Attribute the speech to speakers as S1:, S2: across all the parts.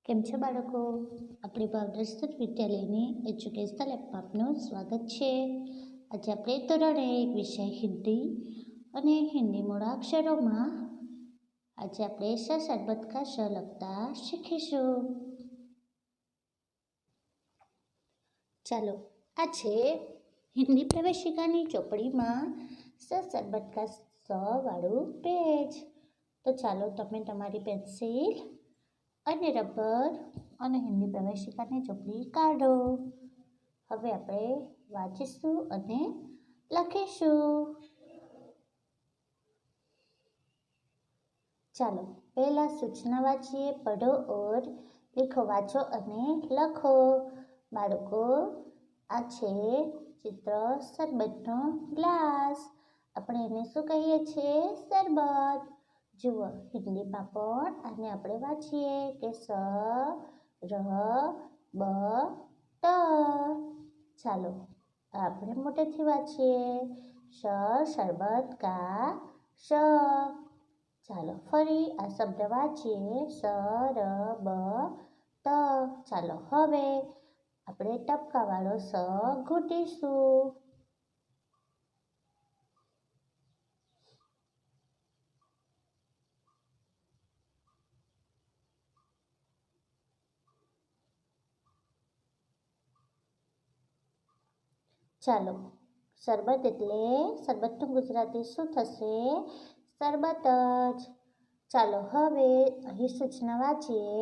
S1: કેમ છો બાળકો? આપણી ભાવદર્શક વિદ્યાલયની એજ્યુકેશનલ એપમાં આપનું સ્વાગત છે. આજે આપણે ધોરણ 1 વિષય હિન્દી અને હિન્દી મૂળાક્ષરોમાં આજે આપણે સ સરબત કા શ લખતા શીખીશું. ચાલો, આ છે હિન્દી પ્રવેશિકાની ચોપડીમાં સ સરબત કા સ વાળું પેજ. તો ચાલો તમે તમારી પેન્સિલ અને રબર અને હિન્દી પ્રવેશિકાની ચોપડી કાઢો. હવે આપણે વાંચીશું અને લખીશું. ચાલો, પહેલા સૂચના વાંચીએ. પઢો ઓર લીખો. વાંચો અને લખો. બાળકો, આ છે ચિત્ર શરબતનો ગ્લાસ. આપણે એને શું કહીએ છીએ? શરબત. જુઓ, હિન્દીમાં પણ આને આપણે વાંચીએ કે સ ર બ ત. ચાલો, આપણે મોટેથી વાંચીએ. સ સરબત કા શ. ચાલો, ફરી આ શબ્દ વાંચીએ. સ ર બ ત. ચાલો, હવે આપણે ટપકાવાળો સ ઘૂંટીશું. ચાલો, શરબત એટલે શરબતનું ગુજરાતી શું થશે? શરબત જ. ચાલો, હવે અહીં સૂચના વાંચીએ.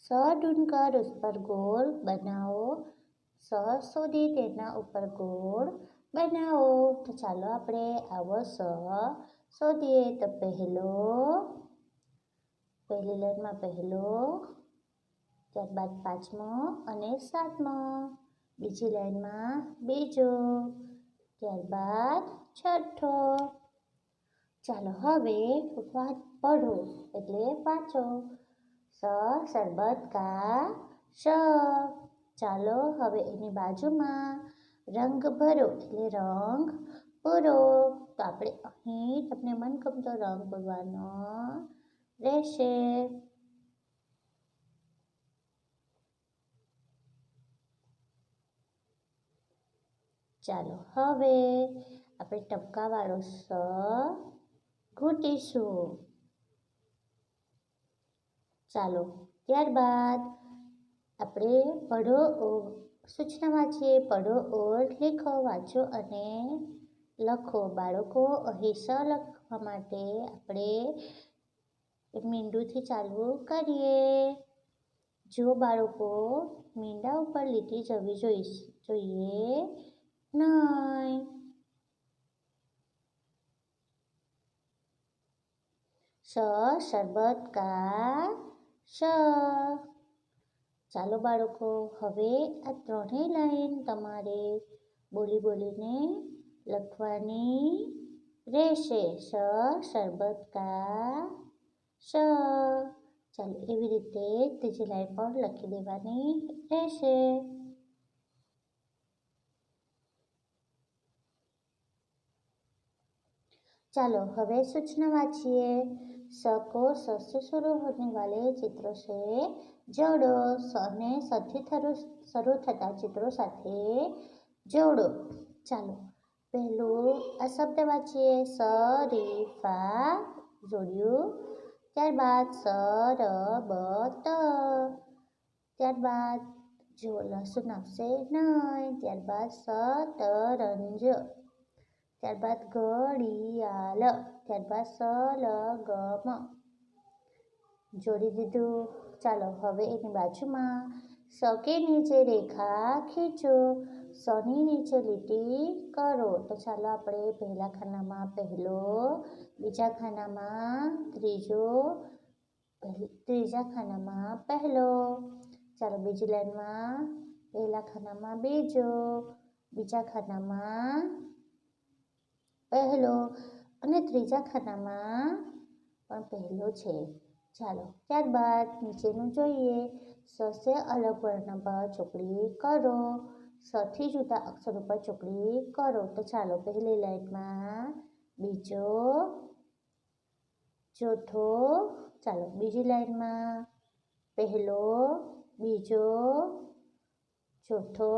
S1: સ ઢૂંઢકર ઉસ પર ગોળ બનાવો. સ શોધી તેના ઉપર ગોળ બનાવો. તો ચાલો આપણે આવો સ શોધીએ. તો પહેલી લાઈનમાં પહેલો, ત્યારબાદ 5મો અને 7મો. બીજી લાઈનમાં બીજો, ત્યારબાદ 6થો. ચાલો, હવે પઢો એટલે વાંચો. સ સરબત કા શ. ચાલો, હવે એની બાજુમાં રંગ ભરો એટલે રંગ પૂરો. તો આપણે અહીં તમને મનગમતો રંગ પૂરવાનો રહેશે. ચાલો, હવે આપણે ટપકાવાળો સ ઘૂંટીશું. ચાલો, ત્યારબાદ આપણે પઢો સૂચના વાંચીએ. પઢો ઓર લીખો. વાંચો અને લખો. બાળકો, અહીં સ લખવા માટે આપણે મીંડુંથી ચાલુ કરીએ. જો બાળકો, મીંડા ઉપર લીટી જવી જોઈએ નહીં. સ સરબત કા શ. ચાલો બાળકો, હવે આ ત્રણેય લાઈન તમારે બોલીને લખવાની રહેશે. સ સરબત કા શ. ચાલો, એવી રીતે ત્રીજી લાઈન પણ લખી દેવાની રહેશે. चलो, હવે सूचना वाँचिए. स को स से शुरू होने वाले चित्रों से जोड़ो. स ने स થી શરૂ થતા ચિત્રો સાથે જોડો. ચાલો, પહેલું આ શબ્દ વાંચીએ. શરીફા જોડ્યું. ત્યારબાદ સરબત. ત્યારબાદ જો લસુન આવશે નહીં. ત્યારબાદ શતરંજ. ત્યારબાદ ઘડિયાળ. ત્યારબાદ સલગમ. જોડી દીધું. ચાલો, હવે એની બાજુમાં સ કે નીચે રેખા ખીંચો. સની નીચે લીટી કરો. તો ચાલો આપણે પહેલા ખાનામાં પહેલો, બીજા ખાનામાં ત્રીજો, ત્રીજા ખાનામાં પહેલો. ચાલો, બીજી લાઈનમાં પહેલા ખાનામાં બીજો, બીજા ખાનામાં પહેલો અને ત્રીજા ખાનામાં પણ પહેલો છે. ચાલો, ત્યારબાદ નીચેનું જોઈએ. સ સે અલગ વર્ણ પર ચોકડી કરો. સ થી જુદા અક્ષર ઉપર ચોકડી કરો. તો ચાલો, પહેલી લાઈનમાં બીજો, ચોથો. ચાલો, બીજી લાઈનમાં પહેલો, બીજો, ચોથો,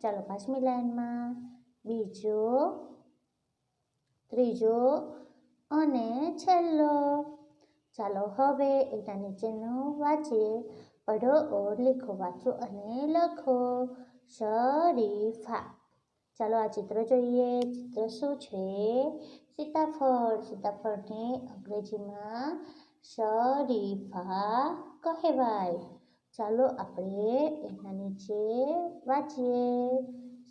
S1: ચાલો 5મી લાઈનમાં બીજો, ત્રીજો અને છેલ્લો. ચાલો હવે એના નીચેનું વાંચીએ. પઢો ઓર લીખો. વાંચો અને લખો. શરીફા. ચાલો આ ચિત્ર જોઈએ. ચિત્ર શું છે? સીતાફળ. સીતાફળને અંગ્રેજીમાં શરીફા કહેવાય. ચાલો આપણે એના નીચે વાંચીએ.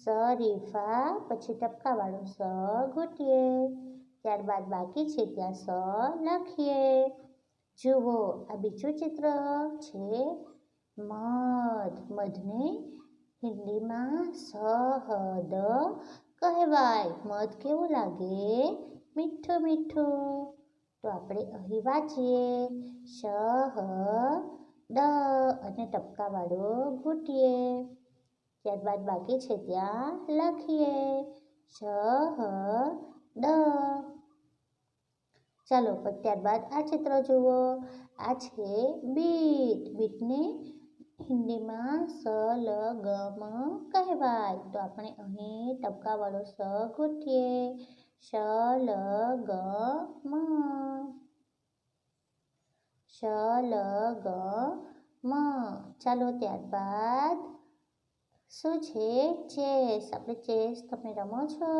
S1: શરીફા, પછી ટપકાવાળો સ ઘૂંટીએ. ત્યારબાદ બાકી છે ત્યાં સ લખીએ. જુઓ આ બીજું ચિત્ર છે મધ. મધને હિન્દીમાં શહદ કહેવાય. મધ કેવું લાગે? મીઠું મીઠું. તો આપણે અહીં વાંચીએ શહદ અને ટપકાવાળો ઘૂંટીએ. ત્યારબાદ બાકી છે ત્યાં લખીએ શહદ. ચાલો ત્યારબાદ આ ચિત્ર જુઓ. આ છે બીટ. બીટને હિન્દીમાં સલગમ કહેવાય. તો આપણે અહીં ટપકાવાળો સ ઘૂંટીએ શલગમ. શલગમ. ચાલો ત્યારબાદ શું છે? ચેસ. આપણે ચેસ તમે રમો છો?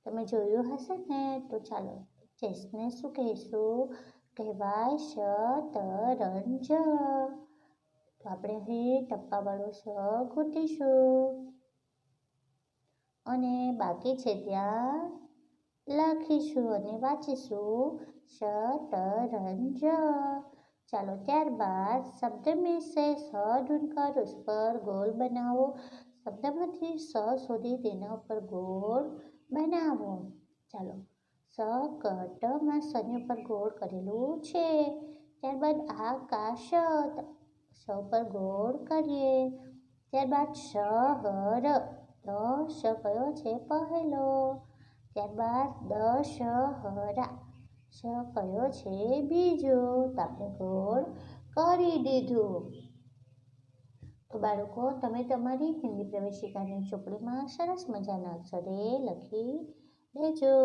S1: તમે જોયું હશે ને? તો ચાલો ચેસને શું કહીશું? કહેવાય શતરંજ. તો આપણે અહીં ટપકાવાળો સ ઘૂંટીશું અને બાકી છે ત્યાં લખીશું અને વાંચીશું शतरंज. ચાલો ત્યારબાદ શબ્દ में से स ढूंढकर उस पर गोल बनाओ. શબ્દમાંથી સ શોધી તેના ઉપર ગોળ બનાવો. ચાલો શકટમાં સની ઉપર ગોળ કરેલું છે. ત્યારબાદ આકાશ સ પર ગોળ કરીએ. ત્યારબાદ શહર. તો શ કયો છે? પહેલો. ત્યારબાદ દશહરા. શ કયો છે? બીજો. તો આપણે ગોળ કરી દીધું. તો બાળકો તમે તમારી હિન્દી પ્રવેશિકાની ચોપડીમાં સરસ મજાના અક્ષરે લખી દેજો.